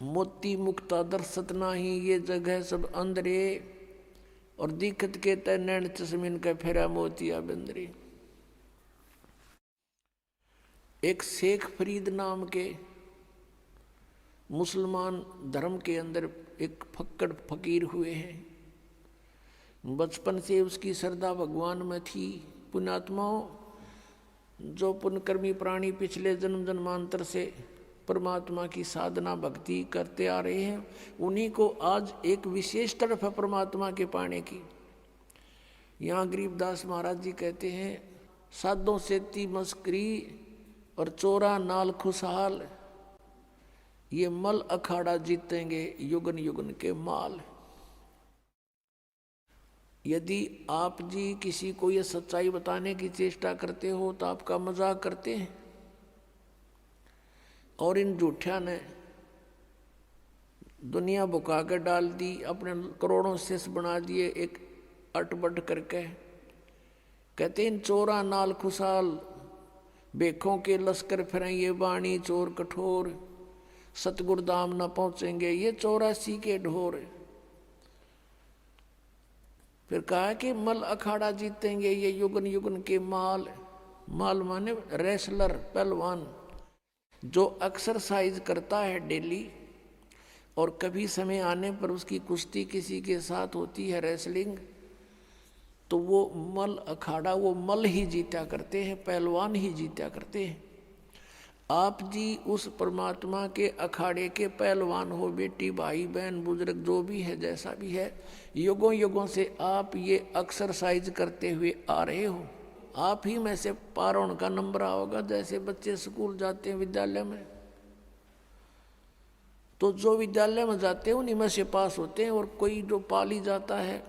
मोती मुक्ता दर्शत नाही, ये जगह सब अंदरे, और दिखत के तय नैन चश्मिन का फेरा मोतिया बंदरे। एक शेख फरीद नाम के मुसलमान धर्म के अंदर एक फक्कड़ फकीर हुए हैं। बचपन से उसकी श्रद्धा भगवान में थी। पुण्यात्माओं, जो पुण्यकर्मी प्राणी पिछले जन्म जन्मांतर से परमात्मा की साधना भक्ति करते आ रहे हैं, उन्हीं को आज एक विशेष तरफ है परमात्मा के पाने की। यहाँ गरीबदास महाराज जी कहते हैं, साधों से ती मस्करी और चोरा नाल खुशहाल, ये मल अखाड़ा जीतेंगे युगन युगन के माल। यदि आप जी किसी को ये सच्चाई बताने की चेष्टा करते हो तो आपका मजाक करते हैं, और इन झूठिया ने दुनिया बुका कर डाल दी, अपने करोड़ों शिष्य बना दिए एक अटबट करके। कहते इन चोरा नाल खुशहाल, बेखों के लश्कर फिरें ये बाणी चोर कठोर, सतगुरु धाम न पहुंचेंगे ये 84 के ढोर। फिर कहा कि मल अखाड़ा जीतेंगे ये युगन युगन के माल। माल माने रेसलर, पहलवान, जो एक्सरसाइज करता है डेली, और कभी समय आने पर उसकी कुश्ती किसी के साथ होती है, रेसलिंग, तो वो मल अखाड़ा, वो मल ही जीता करते हैं, पहलवान ही जीता करते हैं। आप जी उस परमात्मा के अखाड़े के पहलवान हो, बेटी भाई बहन बुजुर्ग जो भी है जैसा भी है, युगों युगों से आप ये एक्सरसाइज करते हुए आ रहे हो। आप ही में से पार उनका नंबर आओगा, जैसे बच्चे स्कूल जाते हैं विद्यालय में, तो जो विद्यालय में जाते हैं उन्हीं में से पास होते हैं। और कोई जो पाली जाता है,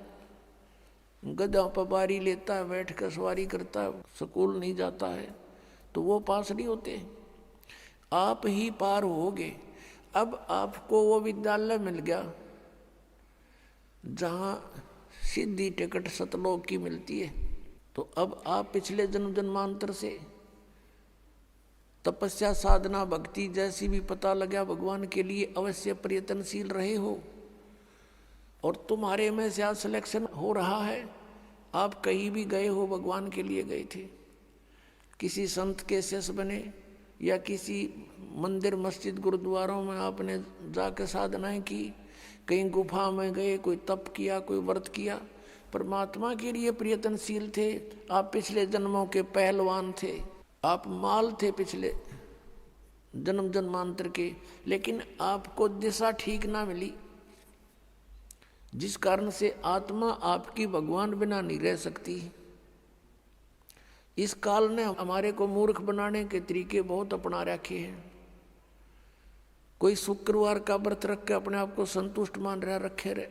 गधा पर बारी लेता है, बैठ कर सवारी करता है, स्कूल नहीं जाता है, तो वो पास नहीं होते। आप ही पार होगे। अब आपको वो विद्यालय मिल गया जहाँ सीधी टिकट सतलोक की मिलती है, तो अब आप पिछले जन्म जन्मांतर से तपस्या साधना भक्ति जैसी भी पता लगा भगवान के लिए अवश्य प्रयत्नशील रहे हो, और तुम्हारे में से आज सिलेक्शन हो रहा है। आप कहीं भी गए हो, भगवान के लिए गए थे, किसी संत के शिष्य बने, या किसी मंदिर मस्जिद गुरुद्वारों में आपने जाकर साधनाएं की, कहीं गुफा में गए, कोई तप किया, कोई व्रत किया, परमात्मा के लिए प्रयत्नशील थे। आप पिछले जन्मों के पहलवान थे, आप माल थे पिछले जन्म जन्मांतर के, लेकिन आपको दिशा ठीक ना मिली, जिस कारण से आत्मा आपकी भगवान बिना नहीं रह सकती। इस काल ने हमारे को मूर्ख बनाने के तरीके बहुत अपना रखे हैं। कोई शुक्रवार का व्रत रख के अपने आप को संतुष्ट मान रहा रखे रहे,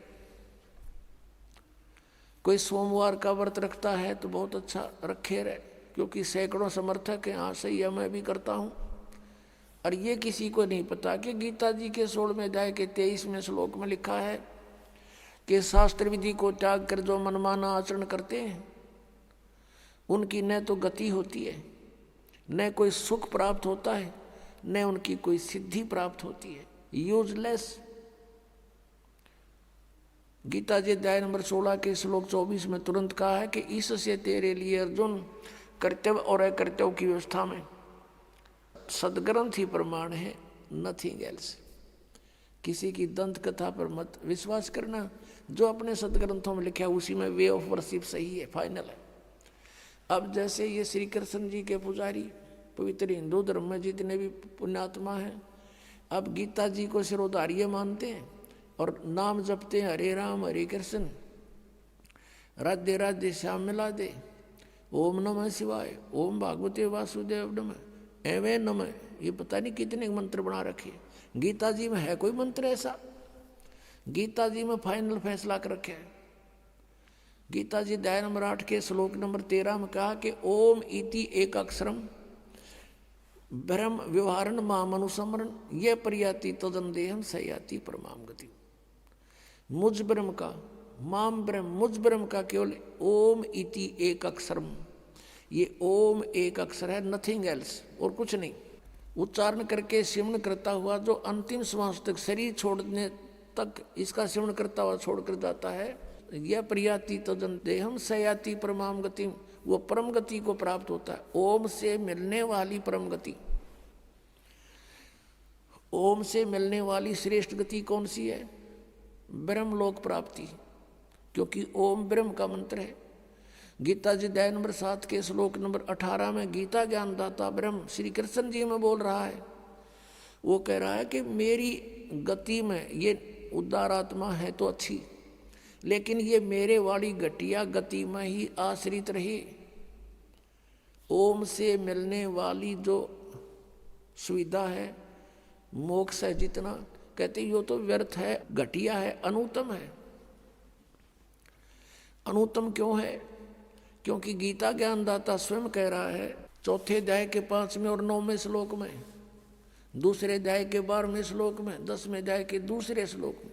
कोई सोमवार का व्रत रखता है तो बहुत अच्छा रखे रहे, क्योंकि सैकड़ों समर्थक हैं, हाँ सही है मैं भी करता हूँ। और ये किसी को नहीं पता कि गीता जी के 16वें अध्याय के 23वें श्लोक में लिखा है कि शास्त्र विधि को त्याग कर जो मनमाना आचरण करते हैं उनकी न तो गति होती है, न कोई सुख प्राप्त होता है, न उनकी कोई सिद्धि प्राप्त होती है, यूजलेस। गीता जी अध्याय नंबर 16 के श्लोक 24 में तुरंत कहा है कि इससे तेरे लिए अर्जुन कर्तव्य और अकर्तव्य की व्यवस्था में सदग्रंथ ही प्रमाण है, नथिंग एल्स। किसी की दंत कथा पर मत विश्वास करना, जो अपने सदग्रंथों में लिखा है उसी में वे ऑफ वर्शिप सही है, फाइनल है। अब जैसे ये श्री कृष्ण जी के पुजारी पवित्र हिंदू धर्म में जितने भी पुण्यात्मा हैं, अब गीता जी को सिरोधार्य मानते हैं और नाम जपते हैं, हरे राम हरे कृष्ण राधे राधे श्याम मिला दे, ओम नमः शिवाय, ओम भागवते वासुदेव नमः, एवं नमः। ये पता नहीं कितने मंत्र बना रखे। गीता जी में है कोई मंत्र ऐसा? गीता जी में फाइनल फैसला कर रखे है। गीता जी अध्याय नंबर 8 के श्लोक नंबर 13 में कहा कि ओम इति एक अक्षरम ब्रह्म व्यवहारण माम अनुसमरण ये प्रयाति तदंदेहम सयाति परमाम गति। मुझ ब्रह्म का, माम ब्रह्म, मुझ ब्रह्म का केवल ओम इति एक अक्षरम, ये ओम एक अक्षर है, नथिंग एल्स, और कुछ नहीं। उच्चारण करके सेवन करता हुआ जो अंतिम श्वास तक शरीर छोड़ने तक इसका सेवन करता हुआ छोड़कर जाता है, यह प्रियाति तजन देहम सयाति परमाम गति, वो परम गति को प्राप्त होता है। ओम से मिलने वाली परम गति, ओम से मिलने वाली श्रेष्ठ गति कौन सी है? ब्रह्मलोक प्राप्ति, क्योंकि ओम ब्रह्म का मंत्र है। गीता जी अध्याय नंबर 7 के श्लोक नंबर 18 में गीता ज्ञानदाता ब्रह्म श्री कृष्ण जी में बोल रहा है। वो कह रहा है कि मेरी गति में ये उदार आत्मा है तो अच्छी, लेकिन ये मेरे वाली घटिया गति में ही आश्रित रही। ओम से मिलने वाली जो सुविधा है, मोक्ष है, जितना कहते यो तो व्यर्थ है, घटिया है, अनुत्तम है। अनुत्तम क्यों है? क्योंकि गीता ज्ञानदाता स्वयं कह रहा है चौथे अध्याय के 5वें और 9वें श्लोक में, दूसरे अध्याय के 12वें श्लोक में, 10वें अध्याय के दूसरे श्लोक में,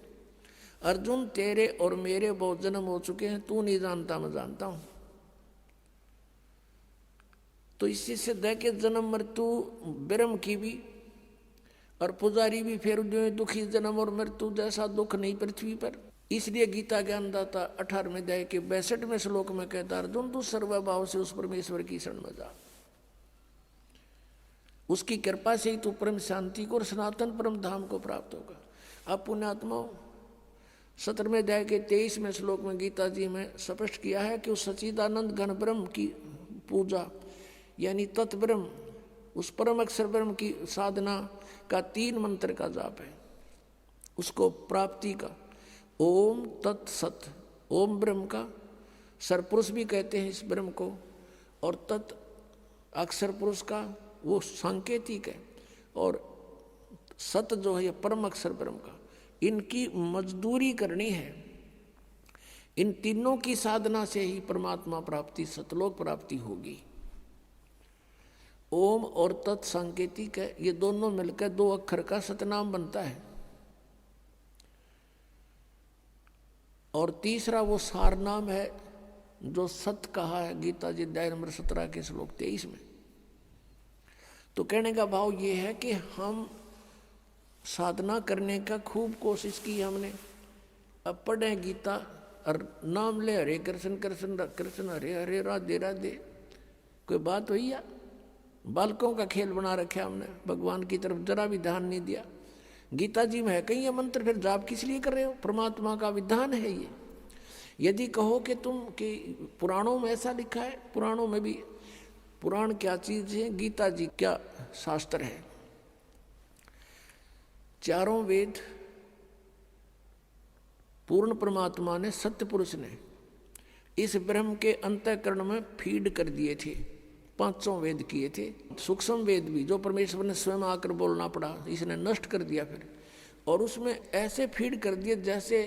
अर्जुन तेरे और मेरे बहुत जन्म हो चुके हैं, तू नहीं जानता मैं जानता हूं। तो इससे सिद्ध है कि जन्म मृत्यु ब्रह्म की भी, और पुजारी भी फिर जो दुखी जन्म और मृत्यु जैसा दुख नहीं पृथ्वी पर। इसलिए गीता ज्ञानदाता 18वें अध्याय के 62वें श्लोक में कहता अर्जुन तू सर्वभाव से उस परमेश्वर की शरण में जा, उसकी कृपा से ही तू परम शांति को और सनातन परम धाम को प्राप्त होगा। अब पुण्यात्माओं 17वें अध्याय के 23वें श्लोक में गीता जी में स्पष्ट किया है कि उस सच्चिदानंद घन ब्रह्म की पूजा यानी तत्ब्रह्म, उस परम अक्षर ब्रह्म की साधना का 3 मंत्र का जाप है, उसको प्राप्ति का। ओम तत्सत, ओम ब्रह्म का सरपुरुष भी कहते हैं इस ब्रह्म को, और तत् अक्षर पुरुष का वो सांकेतिक है, और सत जो है परम अक्षर ब्रह्म का। इनकी मजदूरी करनी है। इन तीनों की साधना से ही परमात्मा प्राप्ति, सतलोक प्राप्ति होगी। ओम और तत् सांकेतिक है, ये दोनों मिलकर 2 अक्षर का सतनाम बनता है। और तीसरा वो सार नाम है जो सत कहा है गीता जी अध्याय नंबर 17 के श्लोक 23 में। तो कहने का भाव ये है कि हम साधना करने का खूब कोशिश की हमने, अब पढ़े गीता और नाम ले हरे कृष्ण कृष्ण कृष्ण हरे हरे राधे राधे, कोई बात हुई या? बालकों का खेल बना रखा हमने, भगवान की तरफ जरा भी ध्यान नहीं दिया। गीता जी में है कहीं ये मंत्र, फिर जाप किस लिए कर रहे हो? परमात्मा का विधान है ये। यदि कहो कि तुम कि पुराणों में ऐसा लिखा है, पुराणों में भी, पुराण क्या चीज है, गीता जी क्या शास्त्र है। चारों वेद पूर्ण परमात्मा ने, सत्य पुरुष ने इस ब्रह्म के अंतःकरण में फीड कर दिए थे। 5 वेद किए थे, सूक्ष्म वेद भी जो परमेश्वर ने स्वयं आकर बोलना पड़ा, इसने नष्ट कर दिया फिर, और उसमें ऐसे फीड कर दिए जैसे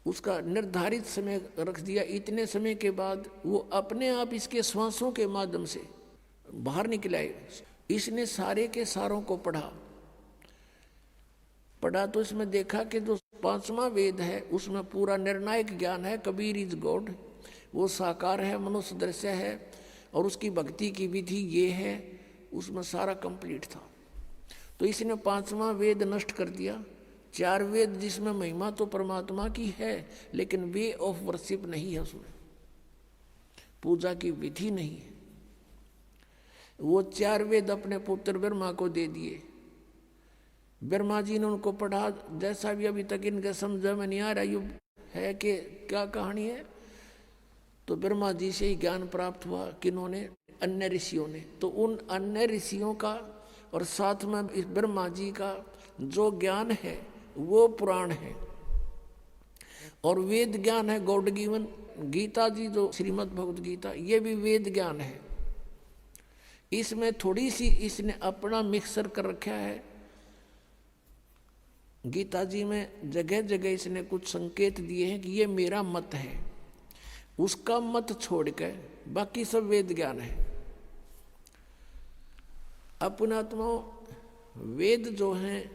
उसका निर्धारित समय रख दिया। इतने समय के बाद वो अपने आप इसके श्वासों के माध्यम से बाहर निकल आए। इसने सारे के सारों को पढ़ा तो इसमें देखा कि जो 5वां वेद है उसमें पूरा निर्णायक ज्ञान है, कबीर इज गॉड, वो साकार है, मनुष्य दृश्य है, और उसकी भक्ति की विधि ये है, उसमें सारा कंप्लीट था। तो इसने 5वां वेद नष्ट कर दिया। 4 वेद जिसमें महिमा तो परमात्मा की है, लेकिन वे ऑफ वर्शिप नहीं है, उसमें पूजा की विधि नहीं है। वो 4 वेद अपने पुत्र ब्रह्मा को दे दिए। ब्रह्मा जी ने उनको पढ़ा, जैसा भी अभी तक इनके समझ में नहीं आ रहा ये है कि क्या कहानी है, तो ब्रह्मा जी से ही ज्ञान प्राप्त हुआ। किन्होंने? अन्य ऋषियों ने। तो उन अन्य ऋषियों का और साथ में इस ब्रह्मा जी का जो ज्ञान है वो पुराण है, और वेद ज्ञान है गॉड गिवन। गीता जी जो श्रीमद् भगवद गीता, ये भी वेद ज्ञान है। इसमें थोड़ी सी इसने अपना मिक्सर कर रखा है। गीता जी में जगह जगह इसने कुछ संकेत दिए हैं कि ये मेरा मत है, उसका मत छोड़कर बाकी सब वेद ज्ञान है। अपनात्माओं, वेद जो हैं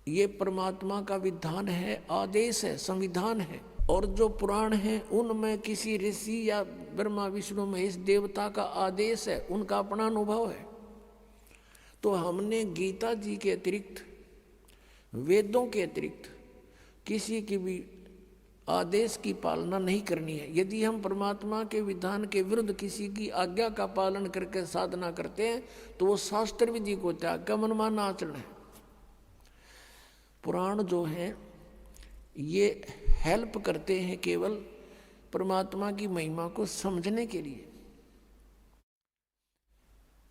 ये परमात्मा का विधान है, आदेश है, संविधान है। और जो पुराण हैं उनमें किसी ऋषि या ब्रह्मा विष्णु महेश देवता का आदेश है, उनका अपना अनुभव है। तो हमने गीता जी के अतिरिक्त, वेदों के अतिरिक्त किसी की भी आदेश की पालना नहीं करनी है। यदि हम परमात्मा के विधान के विरुद्ध किसी की आज्ञा का पालन करके साधना करते हैं तो वो शास्त्र विधि को त्याग का मनमाना आचरण है। पुराण जो है ये हेल्प करते हैं केवल परमात्मा की महिमा को समझने के लिए,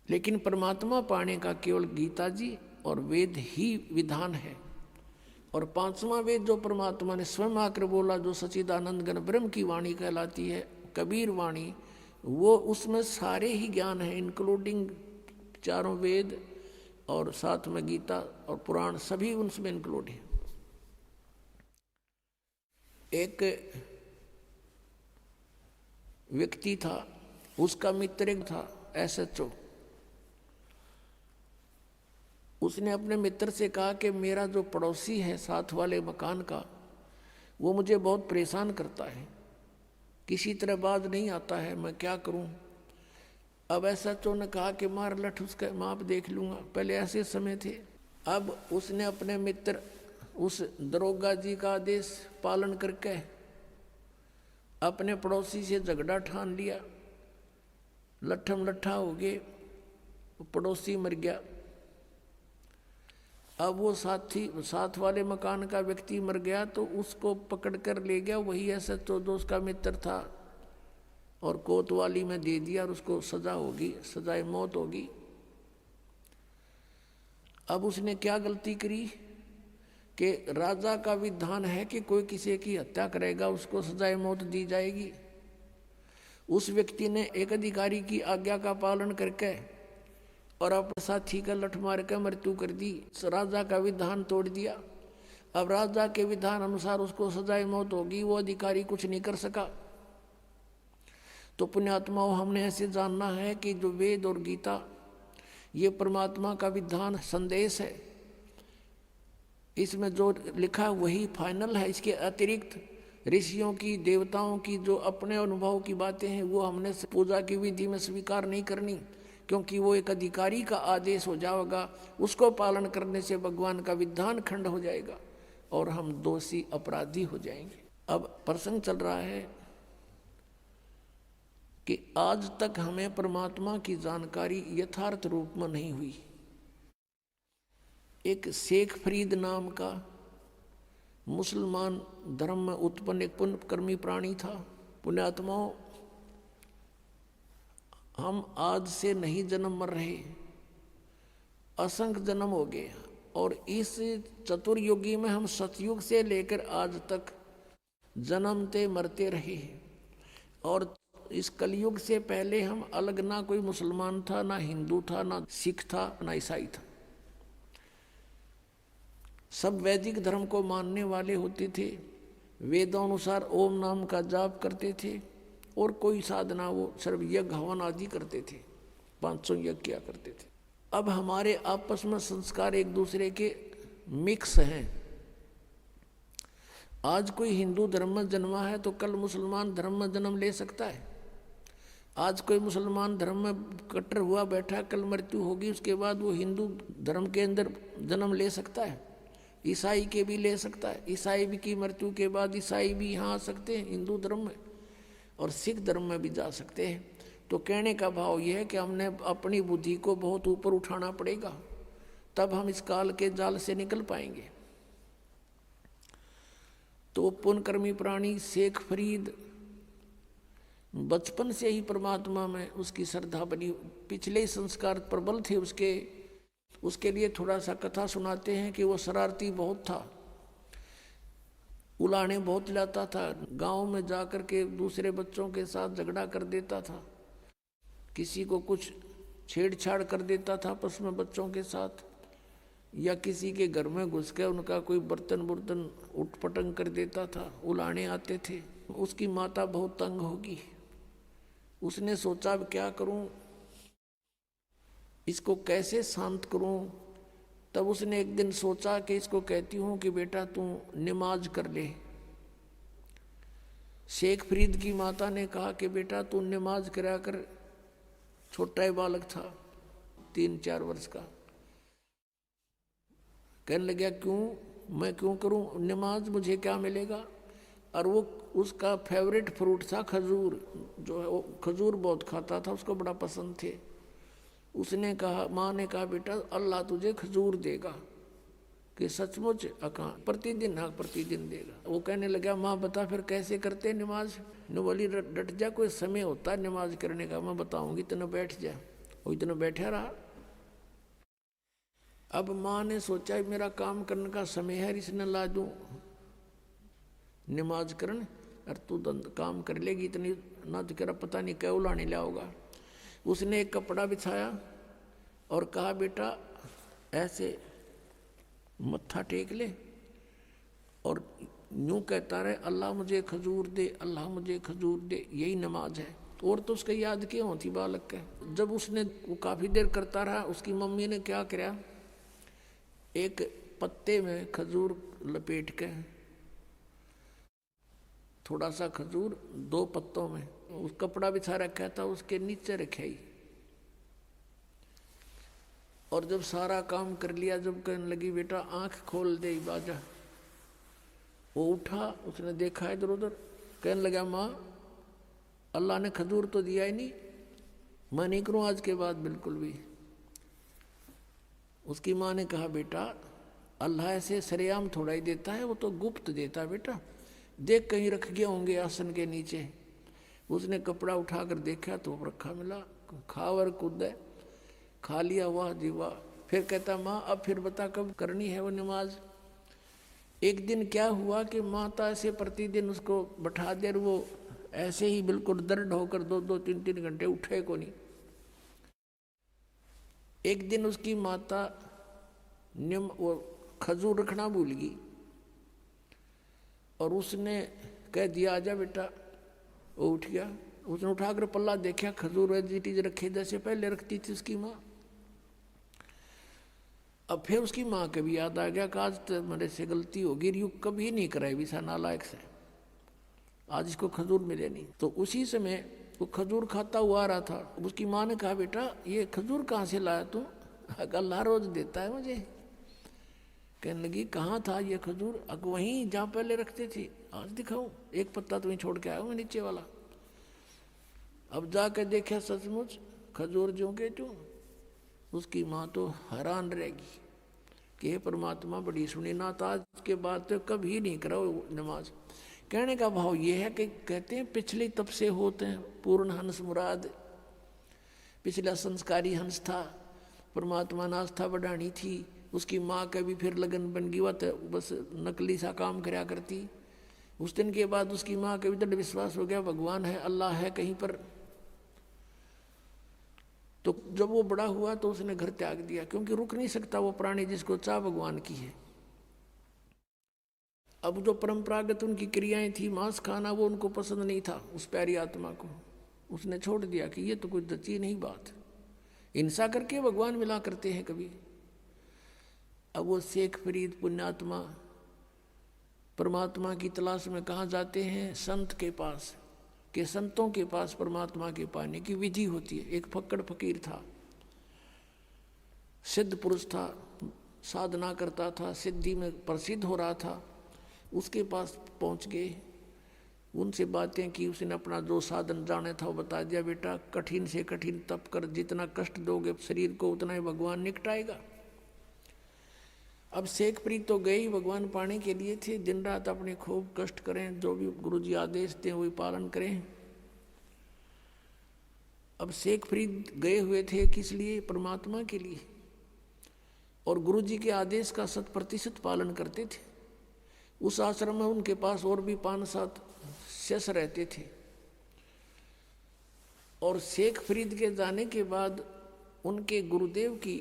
लेकिन परमात्मा पाने का केवल गीता जी और वेद ही विधान है। और पांचवा वेद जो परमात्मा ने स्वयं आकर बोला, जो सच्चिदानंद घन ब्रह्म की वाणी कहलाती है, कबीर वाणी, वो उसमें सारे ही ज्ञान है, इंक्लूडिंग चारों वेद और साथ में गीता और पुराण, सभी उनमें इंक्लूड है। एक व्यक्ति था, उसका मित्र एक था SHO। उसने अपने मित्र से कहा कि मेरा जो पड़ोसी है साथ वाले मकान का, वो मुझे बहुत परेशान करता है, किसी तरह बाज नहीं आता है, मैं क्या करूं। अब SHO ने कहा कि मार लठ उसका माप देख लूंगा। पहले ऐसे समय थे। अब उसने अपने मित्र उस दरोगा जी का आदेश पालन करके अपने पड़ोसी से झगड़ा ठान लिया, लट्ठम लट्ठा हो गए, पड़ोसी मर गया। अब वो साथ वाले मकान का व्यक्ति मर गया तो उसको पकड़ कर ले गया वही SHO जो उसका मित्र था, और कोतवाली में दे दिया और उसको सजा होगी, सजाए मौत होगी। अब उसने क्या गलती करी कि राजा का विधान है कि कोई किसी की हत्या करेगा उसको सजाए मौत दी जाएगी। उस व्यक्ति ने एक अधिकारी की आज्ञा का पालन करके और अपने साथी का लठ मार कर मृत्यु कर दी, राजा का विधान तोड़ दिया। अब राजा के विधान अनुसार उसको सजाए मौत होगी, वो अधिकारी कुछ नहीं कर सका। तो पुण्यात्माओं, हमने ऐसे जानना है कि जो वेद और गीता ये परमात्मा का विधान संदेश है, इसमें जो लिखा वही फाइनल है। इसके अतिरिक्त ऋषियों की, देवताओं की जो अपने अनुभव की बातें हैं वो हमने पूजा की विधि में स्वीकार नहीं करनी, क्योंकि वो एक अधिकारी का आदेश हो जाएगा। उसको पालन करने से भगवान का विधान खंड हो जाएगा और हम दोषी अपराधी हो जाएंगे। अब प्रसंग चल रहा है कि आज तक हमें परमात्मा की जानकारी यथार्थ रूप में नहीं हुई। एक शेख फरीद नाम का मुसलमान धर्म में उत्पन्न एक पुण्यकर्मी प्राणी था। पुण्यात्माओं, हम आज से नहीं जन्म मर रहे, असंख्य जन्म हो गए, और इस चतुर्युगी में हम सतयुग से लेकर आज तक जन्मते मरते रहे। और इस कलयुग से पहले हम अलग, ना कोई मुसलमान था, ना हिंदू था, ना सिख था, ना ईसाई था। सब वैदिक धर्म को मानने वाले होते थे, वेदानुसार ओम नाम का जाप करते थे, और कोई साधना वो सर्व यज्ञ हवन आदि करते थे, 500 यज्ञ किया करते थे। अब हमारे आपस में संस्कार एक दूसरे के मिक्स हैं। आज कोई हिंदू धर्म में जन्मा है तो कल मुसलमान धर्म में जन्म ले सकता है। आज कोई मुसलमान धर्म में कट्टर हुआ बैठा, कल मृत्यु होगी, उसके बाद वो हिंदू धर्म के अंदर जन्म ले सकता है। ईसाई के भी ले सकता है, ईसाई भी की मृत्यु के बाद ईसाई भी यहाँ आ सकते हैं हिंदू धर्म में, और सिख धर्म में भी जा सकते हैं। तो कहने का भाव यह है कि हमने अपनी बुद्धि को बहुत ऊपर उठाना पड़ेगा, तब हम इस काल के जाल से निकल पाएंगे। तो पुण्यकर्मी प्राणी शेख फरीद बचपन से ही परमात्मा में उसकी श्रद्धा बनी, पिछले संस्कार प्रबल थे उसके लिए थोड़ा सा कथा सुनाते हैं कि वो शरारती बहुत था, उलाने बहुत लाता था, गांव में जाकर के दूसरे बच्चों के साथ झगड़ा कर देता था, किसी को कुछ छेड़छाड़ कर देता था आपस में बच्चों के साथ, या किसी के घर में घुस के उनका कोई बर्तन उठपटंग कर देता था, उलाने आते थे। उसकी माता बहुत तंग होगी, उसने सोचा अब क्या करूं, इसको कैसे शांत करूं। तब उसने एक दिन सोचा कि इसको कहती हूं कि बेटा तू नमाज कर ले। शेख फरीद की माता ने कहा कि बेटा तू नमाज करा कर। छोटा ही बालक था, 3-4 वर्ष का। कहने लगा क्यों, मैं क्यों करूं नमाज, मुझे क्या मिलेगा। और वो उसका फेवरेट फ्रूट था खजूर, जो है वो खजूर बहुत खाता था, उसको बड़ा पसंद थे। उसने कहा, माँ ने कहा बेटा अल्लाह तुझे खजूर देगा, कि सचमुच अका प्रतिदिन, हाँ प्रतिदिन देगा। वो कहने लगा माँ बता फिर कैसे करते नमाज। न बोली डट जा, कोई समय होता है नमाज करने का, मैं बताऊंगी, इतना बैठ जा। वो इतना बैठा रहा। अब माँ ने सोचा मेरा काम करने का समय है, इसने ला दूं नमाज करन, और तू काम कर लेगी इतनी ना, तो कह पता नहीं क्या उलाने लाओगा। उसने एक कपड़ा बिछाया और कहा बेटा ऐसे मत्था टेक ले और यूं कहता रहे अल्लाह मुझे खजूर दे, अल्लाह मुझे खजूर दे, यही नमाज है। और तो उसका याद क्यों होती बालक के। जब उसने वो काफ़ी देर करता रहा, उसकी मम्मी ने क्या किया, एक पत्ते में खजूर लपेट के, थोड़ा सा खजूर 2 पत्तों में, उस कपड़ा बिछा रखा था उसके नीचे रखे ही। और जब सारा काम कर लिया, जब कहने लगी बेटा आंख खोल दे बाजा, वो उठा, उसने देखा इधर उधर, कहने लगा माँ अल्लाह ने खजूर तो दिया ही नहीं, मैं नहीं करूँ आज के बाद बिल्कुल भी। उसकी माँ ने कहा बेटा अल्लाह ऐसे सरेआम थोड़ा ही देता है, वो तो गुप्त देता है बेटा, देख कहीं रख गए होंगे आसन के नीचे। उसने कपड़ा उठाकर देखा तो रखा मिला, खावर कूद खा लिया, वाह जी वाह। फिर कहता माँ अब फिर बता कब करनी है वो नमाज। एक दिन क्या हुआ कि माता ऐसे प्रतिदिन उसको बैठा दे, वो ऐसे ही बिल्कुल दर्द होकर 2-2 3-3 घंटे उठे को नहीं। एक दिन उसकी माता वो खजूर रखना भूल गई और उसने कह दिया आजा बेटा। वो उठ गया, उसने उठाकर पल्ला देखा, खजूर वेजिटीज रखे जैसे पहले रखती थी उसकी माँ। अब फिर उसकी माँ के भी याद आ गया कि आज तो मेरे से गलती होगी, यूँ कभी नहीं कराई भी सा नालायक से, आज इसको खजूर मिले नहीं। तो उसी समय वो खजूर खाता हुआ आ रहा था। उसकी माँ ने कहा बेटा ये खजूर कहाँ से लाया तू, अल्लाह रोज देता है मुझे। कहने लगी कहाँ था ये खजूर, अग वहीं जहाँ पहले रखते थे, आज दिखाऊं, एक पत्ता तो वहीं छोड़ के आया हूँ नीचे वाला। अब जाकर देखा सचमुच खजूर जो के त्यों। उसकी माँ तो हैरान रहेगी कि हे परमात्मा बड़ी सुनी ना, तो आज के बाद तो कभी नहीं कराओ नमाज। कहने का भाव ये है कि कहते हैं पिछले तब से होते हैं पूर्ण हंस मुराद, पिछला संस्कारी हंस था, परमात्मा ने आस्था बढ़ानी थी। उसकी माँ का भी फिर लगन बन गई, वह तो बस नकली सा काम कराया करती। उस दिन के बाद उसकी माँ का भी दृढ़ विश्वास हो गया भगवान है, अल्लाह है कहीं पर। तो जब वो बड़ा हुआ तो उसने घर त्याग दिया, क्योंकि रुक नहीं सकता वो प्राणी जिसको चाह भगवान की है। अब जो परंपरागत उनकी क्रियाएं थी, मांस खाना, वो उनको पसंद नहीं था उस प्यारी आत्मा को। उसने छोड़ दिया कि ये तो कोई दची नहीं बात, हिंसा करके भगवान मिला करते हैं कभी। अब वो शेख फरीद पुण्यात्मा परमात्मा की तलाश में कहाँ जाते हैं, संत के पास, कि संतों के पास परमात्मा के पाने की विधि होती है। एक फक्कड़ फकीर था, सिद्ध पुरुष था, साधना करता था, सिद्धि में प्रसिद्ध हो रहा था। उसके पास पहुंच गए, उनसे बातें की, उसने अपना जो साधन जाने था वो बता दिया, बेटा कठिन से कठिन तप कर, जितना कष्ट दोगे शरीर को उतना ही भगवान निकटाएगा। अब शेख फरीद तो गए ही भगवान पाने के लिए थे, दिन रात अपने खूब कष्ट करें, जो भी गुरुजी आदेश दें वही पालन करें। अब शेख फरीद गए हुए थे किस लिए, परमात्मा के लिए, और गुरुजी के आदेश का 100% पालन करते थे। उस आश्रम में उनके पास और भी 5-7 शिष्य रहते थे। और शेख फरीद के जाने के बाद उनके गुरुदेव की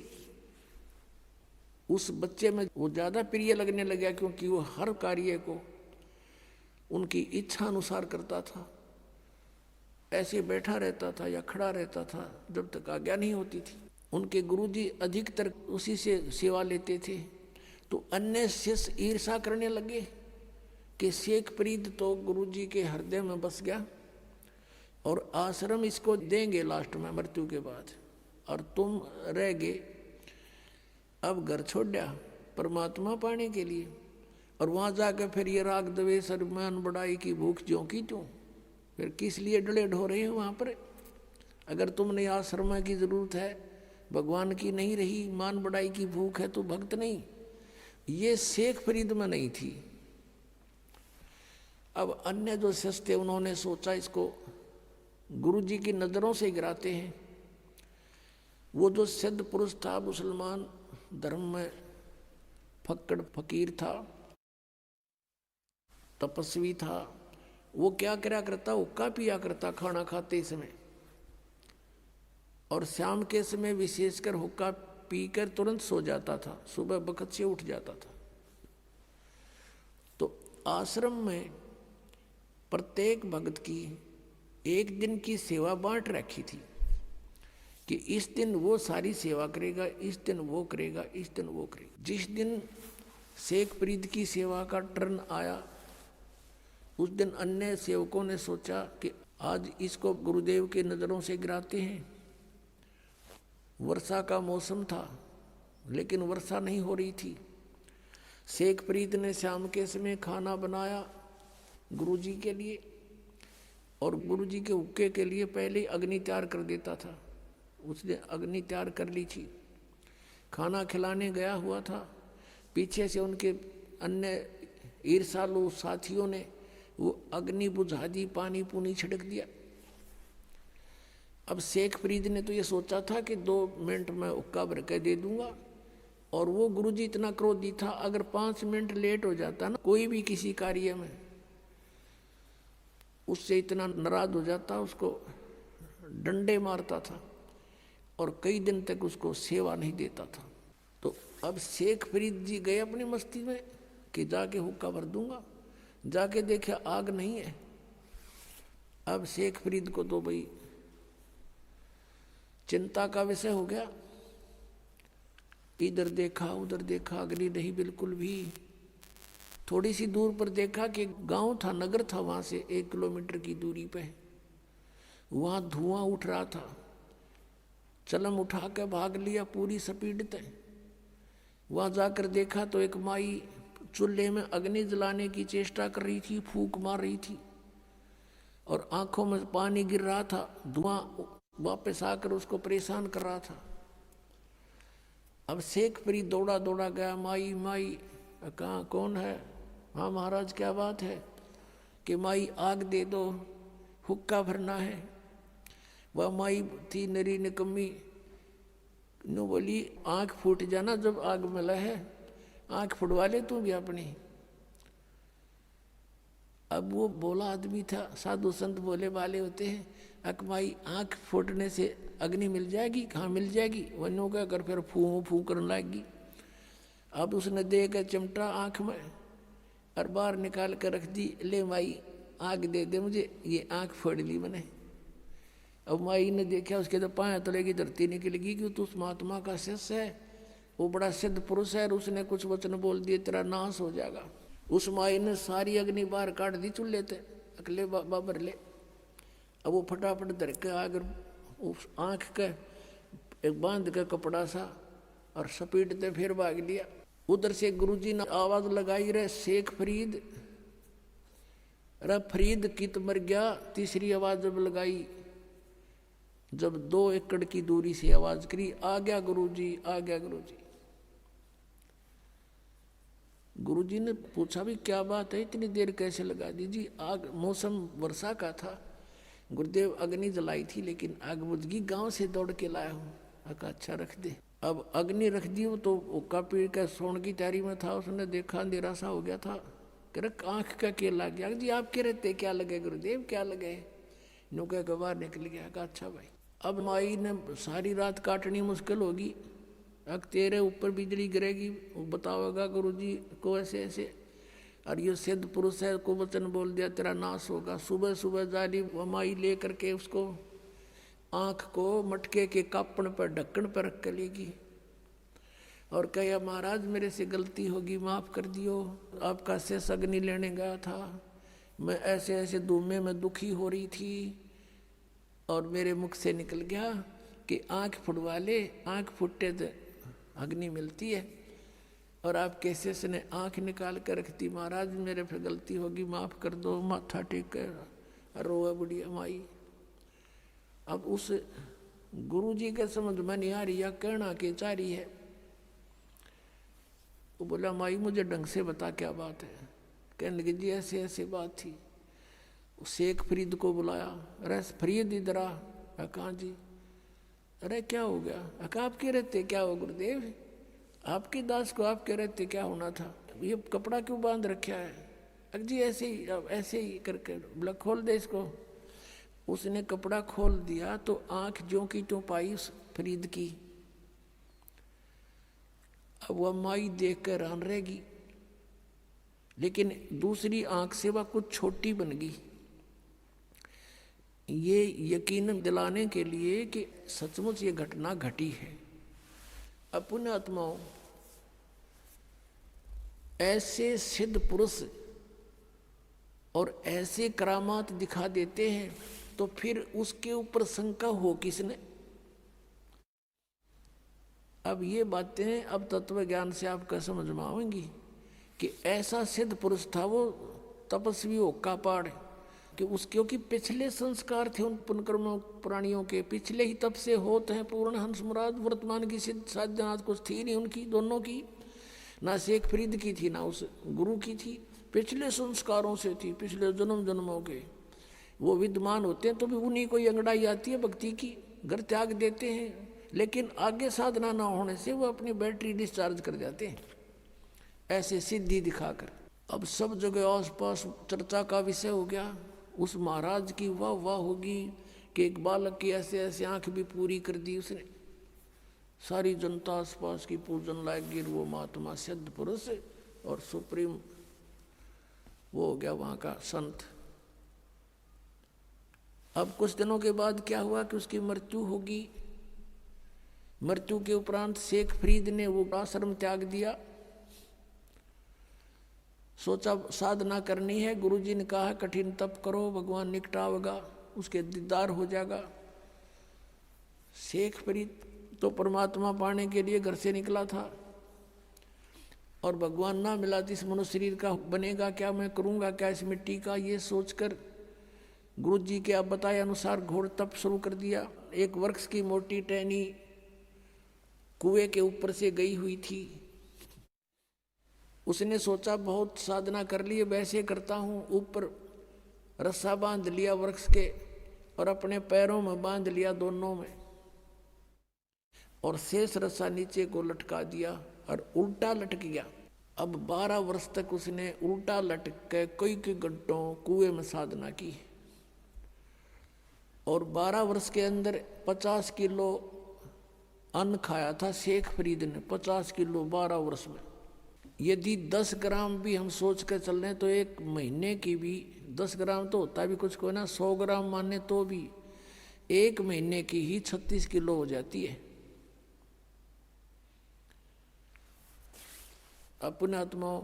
उस बच्चे में वो ज़्यादा प्रिय लगने लगा, क्योंकि वो हर कार्य को उनकी इच्छा अनुसार करता था। ऐसे बैठा रहता था या खड़ा रहता था जब तक आज्ञा नहीं होती थी। उनके गुरुजी अधिकतर उसी से सेवा लेते थे। तो अन्य शिष्य ईर्षा करने लगे कि शेख फरीद तो गुरुजी के हृदय में बस गया और आश्रम इसको देंगे लास्ट में मृत्यु के बाद, और तुम रह गए। अब घर छोड़ दिया, परमात्मा पाने के लिए। और वहाँ जाकर फिर ये राग द्वेष और मान बढ़ाई की भूख ज्यों की त्यों, फिर किस लिए डले ढो रहे हो वहाँ पर? अगर तुमने आश्रमा की जरूरत है, भगवान की नहीं रही, मान बढ़ाई की भूख है, तो भक्त नहीं। ये शेख फरीद में नहीं थी। अब अन्य जो शिष्य थे उन्होंने सोचा इसको गुरु जी की नज़रों से गिराते हैं। वो जो सिद्ध पुरुष था, मुसलमान धर्म में फक्कड़ फकीर था, तपस्वी था, वो क्या करा करता, हुक्का पिया करता खाना खाते समय, और शाम के समय विशेषकर हुक्का पीकर तुरंत सो जाता था, सुबह वक्त से उठ जाता था। तो आश्रम में प्रत्येक भक्त की एक दिन की सेवा बांट रखी थी कि इस दिन वो सारी सेवा करेगा, इस दिन वो करेगा, इस दिन वो करेगा। जिस दिन शेख फरीद की सेवा का टर्न आया, उस दिन अन्य सेवकों ने सोचा कि आज इसको गुरुदेव के नज़रों से गिराते हैं। वर्षा का मौसम था, लेकिन वर्षा नहीं हो रही थी। शेख फरीद ने शाम के समय खाना बनाया गुरुजी के लिए, और गुरुजी के हुक्के के लिए पहले ही अग्नि तैयार कर देता था। उसने अग्नि तैयार कर ली थी, खाना खिलाने गया हुआ था। पीछे से उनके अन्य ईर्षालु साथियों ने वो अग्नि बुझा दी, पानी पूनी छिड़क दिया। अब शेख फरीद ने तो ये सोचा था कि 2 मिनट में हुक्का भर के दे दूंगा, और वो गुरुजी इतना क्रोधी था, अगर 5 मिनट लेट हो जाता ना कोई भी किसी कार्य में, उससे इतना नाराज हो जाता, उसको डंडे मारता था और कई दिन तक उसको सेवा नहीं देता था। तो अब शेख फरीद जी गए अपनी मस्ती में कि जाके हुक्का भर दूंगा। जाके देखा आग नहीं है। अब शेख फरीद को तो भाई चिंता का विषय हो गया। इधर देखा उधर देखा, अग्नि नहीं बिल्कुल भी। थोड़ी सी दूर पर देखा कि गांव था, नगर था, वहां से 1 किलोमीटर की दूरी पे वहां धुआं उठ रहा था। चलम उठा के भाग लिया पूरी स्पीड पे। वहां जाकर देखा तो एक माई चूल्हे में अग्नि जलाने की चेष्टा कर रही थी, फूंक मार रही थी, और आंखों में पानी गिर रहा था। धुआं वापस आकर उसको परेशान कर रहा था। अब शेख फरीद दौड़ा दौड़ा गया, माई माई, कहाँ कौन है? हाँ महाराज क्या बात है? कि माई आग दे दो, हुक्का भरना है। वह माई थी नरी निकम्मी, नो बोली आँख फूट जाना जब आग मिला है, आँख फुटवा ले तू भी अपनी। अब वो बोला आदमी था, साधु संत बोले वाले होते हैं, अकमाई आँख फूटने से अग्नि मिल जाएगी? कहाँ मिल जाएगी? वनो क्या कर फिर फू फू करने लगेगी। अब उसने दे कर चिमटा आँख में और बाहर निकाल कर रख दी, ले माई आग दे दे मुझे, ये आँख फोड़ ली मैंने। अब माई ने देखा, उसके तो पाँव तले की धरती निकलेगी कि तू उस महात्मा का शिष्य है, वो बड़ा सिद्ध पुरुष है, और उसने कुछ वचन बोल दिए, तेरा नाश हो जाएगा। उस माई ने सारी अग्नि बाहर काट दी चूल्हे थे, अकले बाबर ले। अब वो फटाफट धर के आकर उस आँख के एक बांध का कपड़ा सा और सपीटते फिर भाग लिया। उधर से गुरुजी ने आवाज लगाई, रे शेख फरीद, रे फरीद कित मर गया। तीसरी आवाज जब लगाई, जब 2 एकड़ की दूरी से आवाज करी, आ गया गुरुजी, आ गया गुरुजी। गुरुजी ने पूछा भी क्या बात है, इतनी देर कैसे लगा दी? जी आग, मौसम वर्षा का था, गुरुदेव अग्नि जलाई थी, लेकिन आग बुझ गई, गांव से दौड़ के लाया हूँ। अका अच्छा रख दे। अब अग्नि रख दी, वो तो हुक्का पी का सोने की तैयारी में था, उसने देखा अंधेरा सा हो गया था, कह आँख का क्या लग गया? जी आप कह रहे थे क्या लगे गुरुदेव, क्या लगे? नुका के बाहर निकल गया। कहा अच्छा भाई। अब माई ने सारी रात काटनी मुश्किल होगी, अब तेरे ऊपर बिजली गिरेगी, वो बताओगा गुरुजी को ऐसे ऐसे, और ये सिद्ध पुरुष है को वचन बोल दिया, तेरा नाश होगा। सुबह सुबह जाली वो माई ले करके उसको आँख को मटके के कापण पर ढक्कन पर रख कर लेगी और कहा महाराज मेरे से गलती होगी, माफ़ कर दियो, आपका शेष अग्नि लेने गया था, मैं ऐसे ऐसे धूमे में दुखी हो रही थी और मेरे मुख से निकल गया कि आँख फुटवा ले, आँख फुटते तो अग्नि मिलती है। और आप कैसे से ने आँख निकाल कर रखती, महाराज मेरे पे गलती होगी, माफ़ कर दो, माथा टेक कर रोए बुढ़िया माई। अब उस गुरु जी के समझ में नहीं आ रही या कहना के चाह रही है। वो बोला माई मुझे ढंग से बता क्या बात है। कहने लगे जी ऐसे ऐसे बात थी। शेख फरीद को बुलाया, अरे फरीद इधर आ। कहाँ जी? अरे क्या हो गया? आप कह रहे थे क्या हो गुरुदेव? आपकी दास को आप कह रहे थे क्या होना था? ये कपड़ा क्यों बांध रखा है? अरे जी ऐसे ही करके बोला खोल दे इसको। उसने कपड़ा खोल दिया तो आंख ज्यों की त्यों पाई उस फरीद की। अब वह माई देख कर हैरान रहेगी, लेकिन दूसरी आंख से वह कुछ छोटी बन गई। ये यकीन दिलाने के लिए कि सचमुच ये घटना घटी है। अपने आत्माओं, ऐसे सिद्ध पुरुष और ऐसे करामात दिखा देते हैं तो फिर उसके ऊपर शंका हो किसने? अब ये बातें अब तत्व ज्ञान से आपका समझ में आएंगी कि ऐसा सिद्ध पुरुष था वो तपस्वी होका पहाड़ कि उसके क्योंकि पिछले संस्कार थे उन पुनकर्मों प्राणियों के, पिछले ही तप से होते हैं पूर्ण हंस मुराद। वर्तमान की सिद्ध साधना कुछ थी नहीं उनकी, दोनों की, ना शेख फरीद की थी ना उस गुरु की थी, पिछले संस्कारों से थी, पिछले जन्म जन्मों के वो विद्यमान होते हैं। तो भी उन्हीं को अंगड़ाई आती है भक्ति की, घर त्याग देते हैं, लेकिन आगे साधना ना होने से वो अपनी बैटरी डिस्चार्ज कर जाते हैं ऐसे सिद्धि दिखाकर। अब सब जगह आसपास चर्चा का विषय हो गया। उस महाराज की वाह वाह होगी कि एक बालक की ऐसे ऐसे आंख भी पूरी कर दी उसने। सारी जनता आसपास की पूजन लायक गिर वो महात्मा सिद्ध पुरुष और सुप्रीम वो हो गया वहाँ का संत। अब कुछ दिनों के बाद क्या हुआ कि उसकी मृत्यु होगी। मृत्यु के उपरांत शेख फरीद ने वो आश्रम त्याग दिया। सोचा साधना करनी है, गुरुजी ने कहा कठिन तप करो, भगवान निकटावेगा, उसके दीदार हो जाएगा। शेख फरीद तो परमात्मा पाने के लिए घर से निकला था और भगवान ना मिला तो इस मनुष्य शरीर का बनेगा क्या, मैं करूँगा क्या इस मिट्टी का, ये सोचकर गुरुजी के आप बताए अनुसार घोर तप शुरू कर दिया। एक वृक्ष की मोटी टहनी कुएं के ऊपर से गई हुई थी। उसने सोचा बहुत साधना कर ली, वैसे करता हूँ। ऊपर रस्सा बांध लिया वृक्ष के और अपने पैरों में बांध लिया दोनों में, और शेष रस्सा नीचे को लटका दिया और उल्टा लटक गया। अब 12 वर्ष तक उसने उल्टा लटक के कई घंटों कुएं में साधना की और 12 वर्ष के अंदर 50 किलो अन्न खाया था शेख फरीद ने। 50 किलो 12 वर्ष में। यदि 10 ग्राम भी हम सोच कर चल रहे हैं तो एक महीने की भी 10 ग्राम तो होता भी कुछ को ना, 100 ग्राम माने तो भी एक महीने की ही 36 किलो हो जाती है। अपने आत्माओं,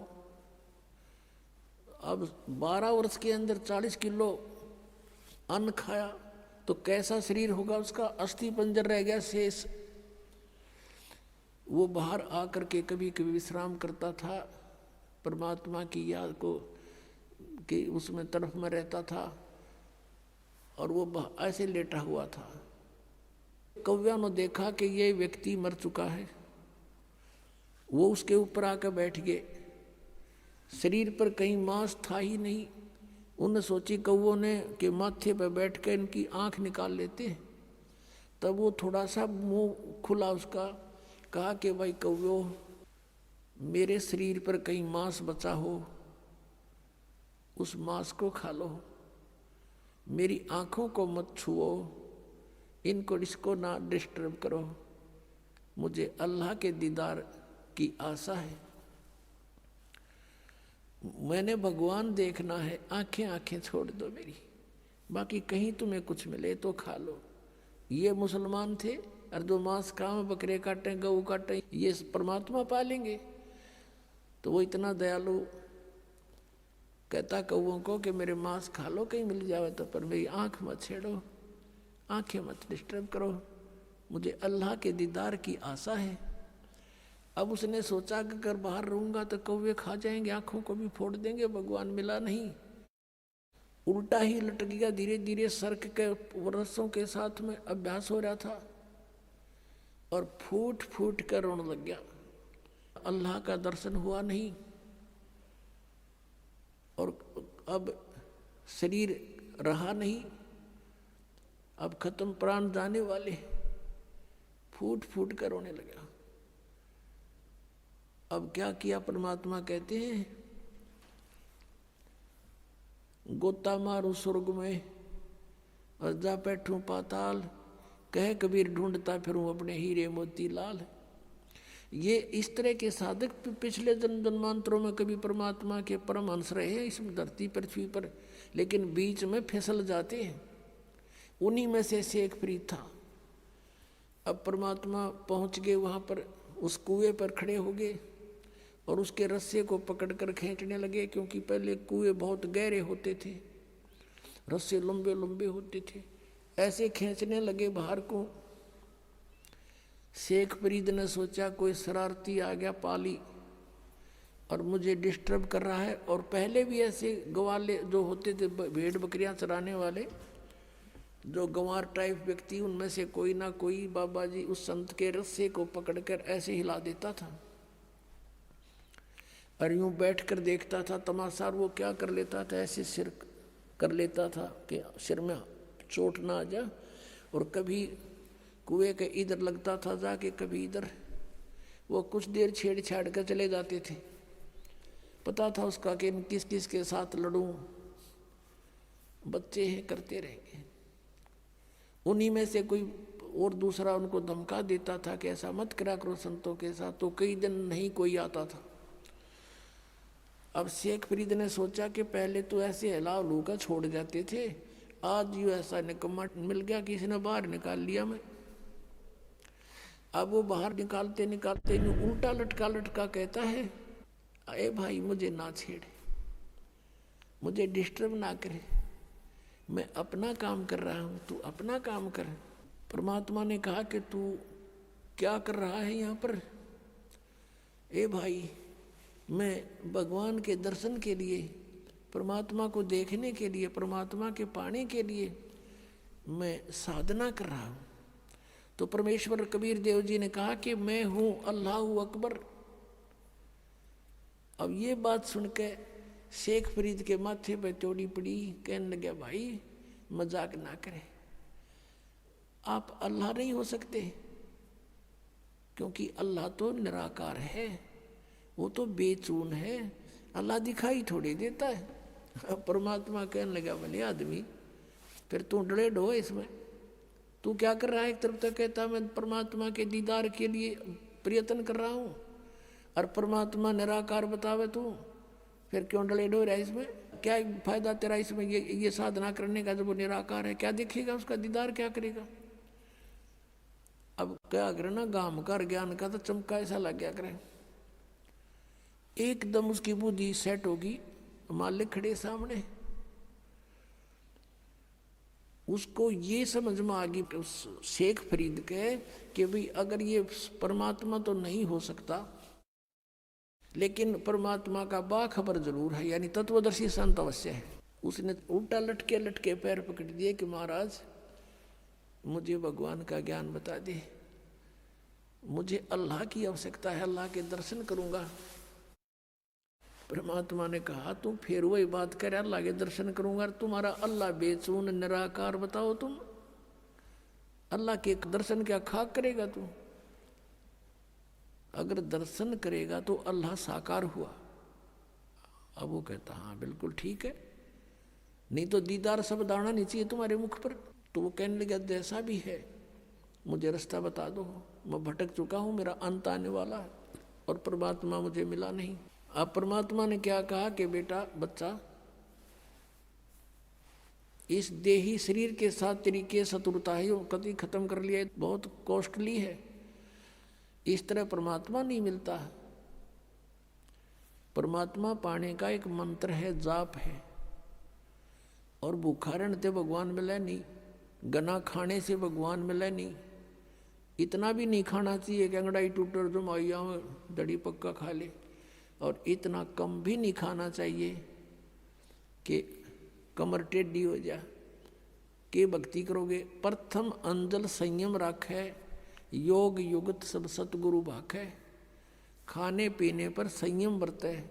अब 12 वर्ष के अंदर 40 किलो अन्न खाया तो कैसा शरीर होगा उसका? अस्थि पंजर रह गया शेष। वो बाहर आकर के कभी कभी विश्राम करता था, परमात्मा की याद को कि उसमें तरफ में रहता था और वो ऐसे लेटा हुआ था। कौव्या ने देखा कि ये व्यक्ति मर चुका है, वो उसके ऊपर आकर बैठ गए। शरीर पर कहीं मांस था ही नहीं। उन्हें सोची कौवों ने कि माथे पर बैठ कर इनकी आंख निकाल लेते हैं। तब वो थोड़ा सा मुंह खुला उसका, कहा कि भाई कौवो, मेरे शरीर पर कहीं मांस बचा हो, उस मांस को खा लो, मेरी आंखों को मत छुओ, इसको ना डिस्टर्ब करो, मुझे अल्लाह के दीदार की आशा है, मैंने भगवान देखना है, आंखें छोड़ दो मेरी, बाकी कहीं तुम्हें कुछ मिले तो खा लो। ये मुसलमान थे और जो मांस खाएं, बकरे काटें, गऊ काटें, ये परमात्मा पालेंगे। तो वो इतना दयालु कहता कौओं को कि मेरे मांस खा लो कहीं मिल जावे तो, पर मेरी आंख मत छेड़ो, आंखें मत डिस्टर्ब करो, मुझे अल्लाह के दीदार की आशा है। अब उसने सोचा कि अगर बाहर रहूंगा तो कौवे खा जाएंगे, आंखों को भी फोड़ देंगे, भगवान मिला नहीं। उल्टा ही लटक गया। धीरे धीरे सर्क के वर्षों के साथ में अभ्यास हो रहा था और फूट फूट कर रोने लग गया। अल्लाह का दर्शन हुआ नहीं और अब शरीर रहा नहीं, अब खत्म, प्राण जाने वाले। फूट फूट कर रोने लगा। अब क्या किया? परमात्मा कहते हैं गोता मारू स्वर्ग में और जा बैठूं पाताल, कह कबीर ढूंढता फिरूं अपने हीरे मोती लाल। ये इस तरह के साधक पिछले जन्म जन्मांतरों में कभी परमात्मा के परमहंस रहे हैं इस धरती पृथ्वी पर, लेकिन बीच में फिसल जाते हैं। उन्हीं में से शेख फरीद था। अब परमात्मा पहुंच गए वहां पर, उस कुएं पर खड़े हो गए और उसके रस्से को पकड़कर खींचने लगे, क्योंकि पहले कुएं बहुत गहरे होते थे, रस्से लंबे लंबे होते थे। ऐसे खींचने लगे बाहर को। शेख फरीद ने सोचा कोई शरारती आ गया पाली और मुझे डिस्टर्ब कर रहा है। और पहले भी ऐसे गवाले जो होते थे, भेड़ बकरियां चराने वाले, जो गंवार टाइप व्यक्ति, उनमें से कोई ना कोई बाबा जी उस संत के रस्से को पकड़कर ऐसे हिला देता था और यूं बैठकर देखता था तमाशा। वो क्या कर लेता था, ऐसे सिर कर लेता था कि सिर में चोट ना आ जाए, और कभी कुएं के इधर लगता था जाके, कभी इधर। वो कुछ देर छेड़ कर चले जाते थे। पता था उसका कि किस किस के साथ लड़ूं, बच्चे हैं, करते रहेंगे। उन्हीं में से कोई और दूसरा उनको धमका देता था कि ऐसा मत करा करो संतों के साथ, तो कई दिन नहीं कोई आता था। अब शेख फरीद ने सोचा कि पहले तो ऐसे हिला लू का छोड़ जाते थे, आज यूँ ऐसा निकम्मा मिल गया, किसी ने बाहर निकाल लिया मैं। अब वो बाहर निकालते निकालते उल्टा लटका लटका कहता है, अरे भाई मुझे ना छेड़े, मुझे डिस्टर्ब ना करे, मैं अपना काम कर रहा हूँ, तू अपना काम कर। परमात्मा ने कहा कि तू क्या कर रहा है यहाँ पर? ए भाई, मैं भगवान के दर्शन के लिए, परमात्मा को देखने के लिए, परमात्मा के पाने के लिए मैं साधना कर रहा हूँ। तो परमेश्वर कबीर देव जी ने कहा कि मैं हूँ अल्लाह अकबर। अब ये बात सुनकर शेख फरीद के माथे पे चोटी पड़ी, कहने लगे भाई मजाक ना करें, आप अल्लाह नहीं हो सकते, क्योंकि अल्लाह तो निराकार है, वो तो बेचून है, अल्लाह दिखाई थोड़ी देता है। अब परमात्मा कहने लगा, भले आदमी फिर तू डरे ढो इसमें, तू क्या कर रहा है? एक तरफ तो कहता मैं परमात्मा के दीदार के लिए प्रयत्न कर रहा हूँ, और परमात्मा निराकार बतावे तू, फिर क्यों डले डो रहा है इसमें? क्या फायदा तेरा इसमें ये साधना करने का? जब वो निराकार है, क्या देखेगा उसका दीदार, क्या करेगा? अब क्या करे ना, गाम कर ज्ञान का तो चमका ऐसा लग गया करे। एकदम उसकी बुद्धि सेट होगी, मालिक खड़े सामने, उसको ये समझ में आ गई उस शेख फरीद के कि भाई अगर ये परमात्मा तो नहीं हो सकता, लेकिन परमात्मा का बाखबर जरूर है, यानी तत्वदर्शी संत अवश्य है। उसने उल्टा लटके लटके पैर पकड़ दिए कि महाराज मुझे भगवान का ज्ञान बता दे, मुझे अल्लाह की आवश्यकता है, अल्लाह के दर्शन करूंगा। परमात्मा ने कहा तू फिर वही बात कर, अल्लाह के दर्शन करूंगा, तुम्हारा अल्लाह बेचून निराकार बताओ, तुम अल्लाह के दर्शन क्या खाक करेगा तू? अगर दर्शन करेगा तो अल्लाह साकार हुआ। अब वो कहता हाँ बिल्कुल ठीक है, नहीं तो दीदार शब्द आना नहीं चाहिए तुम्हारे मुख पर। तो वो कहने लगा जैसा भी है मुझे रास्ता बता दो, मैं भटक चुका हूँ, मेरा अंत आने वाला है और परमात्मा मुझे मिला नहीं। अब परमात्मा ने क्या कहा कि बेटा बच्चा, इस देही शरीर के साथ तेरी के शत्रुता है, कभी खत्म कर लिया, बहुत कॉस्टली है, इस तरह परमात्मा नहीं मिलता। परमात्मा पाने का एक मंत्र है, जाप है, और भूखा रहने से भगवान मिले नहीं, गना खाने से भगवान मिले नहीं, इतना भी नहीं खाना चाहिए कि अंगड़ाई टूटर जो माइया दड़ी पक्का खा ले, और इतना कम भी नहीं खाना चाहिए कि कमर टेढ़ी हो जा। के भक्ति करोगे, प्रथम अंजल संयम राखे, योग युगत सब सतगुरु भाखे। खाने पीने पर संयम बरते,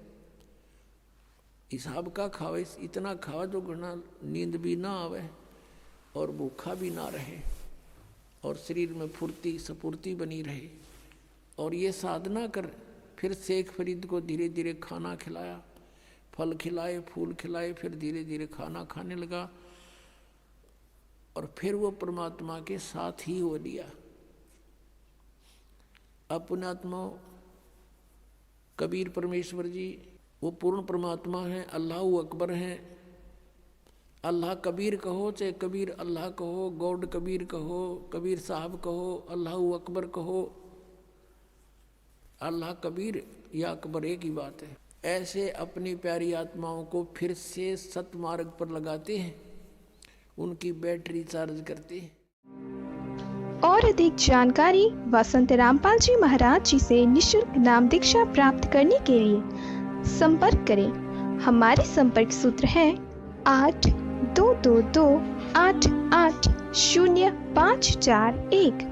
हिसाब का खावे, इतना खावा जो घना नींद भी ना आवे और भूखा भी ना रहे, और शरीर में फुर्ती स्फूर्ति बनी रहे। और ये साधना कर फिर शेख फरीद को धीरे धीरे खाना खिलाया, फल खिलाए, फूल खिलाए, फिर धीरे धीरे खाना खाने लगा, और फिर वो परमात्मा के साथ ही हो लिया। अपने आत्मा कबीर परमेश्वर जी वो पूर्ण परमात्मा है, अल्लाह अकबर हैं। अल्लाह कबीर कहो चाहे कबीर अल्लाह कहो, गॉड कबीर कहो, कबीर साहब कहो, अल्लाह अकबर कहो, अल्लाह कबीर या अकबर एक ही बात है। ऐसे अपनी प्यारी आत्माओं को फिर से सतमार्ग पर लगाते हैं, उनकी बैटरी चार्ज करते हैं। और अधिक जानकारी वसंत रामपाल जी महाराज जी से निशुल्क नाम दीक्षा प्राप्त करने के लिए संपर्क करें। हमारे संपर्क सूत्र हैं 8222880541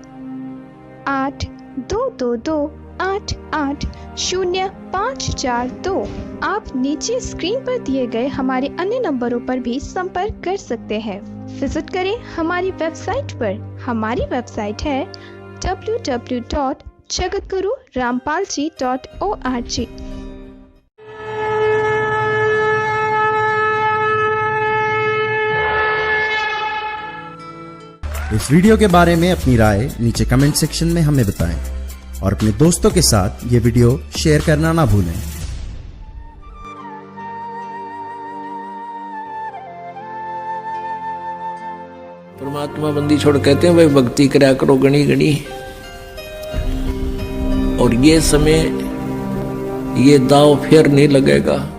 8222880542। आप नीचे स्क्रीन पर दिए गए हमारे अन्य नंबरों पर भी संपर्क कर सकते हैं। विजिट करें हमारी वेबसाइट पर। हमारी वेबसाइट है www.jagatgururampalji.org। इस वीडियो के बारे में अपनी राय नीचे कमेंट सेक्शन में हमें बताएं और अपने दोस्तों के साथ ये वीडियो शेयर करना ना भूलें। परमात्मा बंदी छोड़ कहते हैं भाई भक्ति करा करो गणी गणी। और ये समय ये दाव फिर नहीं लगेगा।